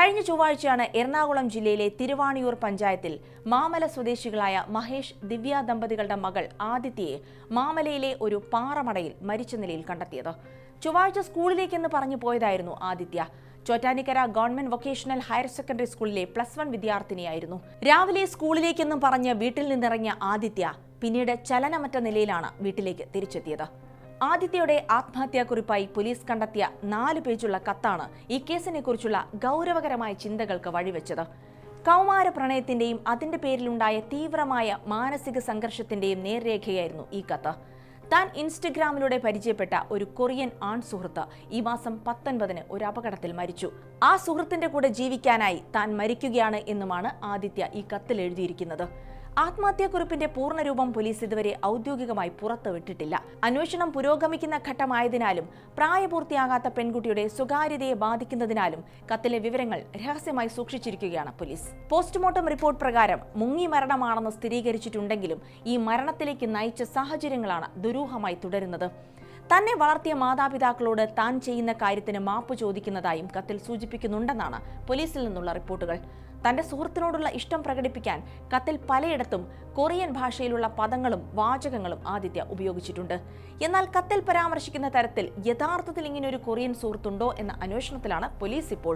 കഴിഞ്ഞ ചൊവ്വാഴ്ചയാണ് എറണാകുളം ജില്ലയിലെ തിരുവാണിയൂർ പഞ്ചായത്തിൽ മാമല സ്വദേശികളായ മഹേഷ് ദിവ്യ ദമ്പതികളുടെ മകൾ ആദിത്യയെ മാമലയിലെ ഒരു പാറമടയിൽ മരിച്ച നിലയിൽ കണ്ടെത്തിയത്. ചൊവ്വാഴ്ച സ്കൂളിലേക്കെന്ന് പറഞ്ഞു പോയതായിരുന്നു Aditya. Chottanikkara government vocational higher secondary സ്കൂളിലെ +1 വിദ്യാർത്ഥിനിയായിരുന്നു. രാവിലെ സ്കൂളിലേക്കെന്നും പറഞ്ഞ് വീട്ടിൽ നിന്നിറങ്ങിയ ആദിത്യ പിന്നീട് ചലനമറ്റ നിലയിലാണ് വീട്ടിലേക്ക് തിരിച്ചെത്തിയത്. ആദിത്യയുടെ ആത്മഹത്യാക്കുറിപ്പായി പോലീസ് കണ്ടെത്തിയ 4 പേജുള്ള കത്താണ് ഈ കേസിനെ കുറിച്ചുള്ള ഗൗരവകരമായ ചിന്തകൾക്ക് വഴിവെച്ചത്. കൗമാര പ്രണയത്തിന്റെയും അതിന്റെ പേരിലുണ്ടായ തീവ്രമായ മാനസിക സംഘർഷത്തിന്റെയും നേർരേഖയായിരുന്നു ഈ കത്ത്. താൻ ഇൻസ്റ്റഗ്രാമിലൂടെ പരിചയപ്പെട്ട ഒരു കൊറിയൻ ആൺ സുഹൃത്ത് ഈ മാസം 19-ന് ഒരു അപകടത്തിൽ മരിച്ചു. ആ സുഹൃത്തിന്റെ കൂടെ ജീവിക്കാനായി താൻ മരിക്കുകയാണ് എന്നുമാണ് ആദിത്യ ഈ കത്തിൽ എഴുതിയിരിക്കുന്നത്. ആത്മഹത്യാക്കുറിപ്പിന്റെ പൂർണ്ണരൂപം പോലീസ് ഇതുവരെ ഔദ്യോഗികമായി പുറത്തുവിട്ടിട്ടില്ല. അന്വേഷണം പുരോഗമിക്കുന്ന ഘട്ടമായതിനാലും പ്രായപൂർത്തിയാകാത്ത പെൺകുട്ടിയുടെ സ്വകാര്യതയെ ബാധിക്കുന്നതിനാലും കത്തിലെ വിവരങ്ങൾ രഹസ്യമായി സൂക്ഷിച്ചിരിക്കുകയാണ് പോലീസ്. പോസ്റ്റ്മോർട്ടം റിപ്പോർട്ട് പ്രകാരം മുങ്ങി മരണമാണെന്ന് സ്ഥിരീകരിച്ചിട്ടുണ്ടെങ്കിലും ഈ മരണത്തിലേക്ക് നയിച്ച സാഹചര്യങ്ങളാണ് ദുരൂഹമായി തുടരുന്നത്. തന്നെ വളർത്തിയ മാതാപിതാക്കളോട് താൻ ചെയ്യുന്ന കാര്യത്തിന് മാപ്പ് ചോദിക്കുന്നതായും കത്തിൽ സൂചിപ്പിക്കുന്നുണ്ടെന്നാണ് പോലീസിൽ നിന്നുള്ള റിപ്പോർട്ടുകൾ. തന്റെ സുഹൃത്തിനോടുള്ള ഇഷ്ടം പ്രകടിപ്പിക്കാൻ കത്തിൽ പലയിടത്തും കൊറിയൻ ഭാഷയിലുള്ള പദങ്ങളും വാചകങ്ങളും ആദിത്യ ഉപയോഗിച്ചിട്ടുണ്ട്. എന്നാൽ കത്തിൽ പരാമർശിക്കുന്ന തരത്തിൽ യഥാർത്ഥത്തിൽ ഇങ്ങനെയൊരു കൊറിയൻ സുഹൃത്തുണ്ടോ എന്ന അന്വേഷണത്തിലാണ് പോലീസ് ഇപ്പോൾ.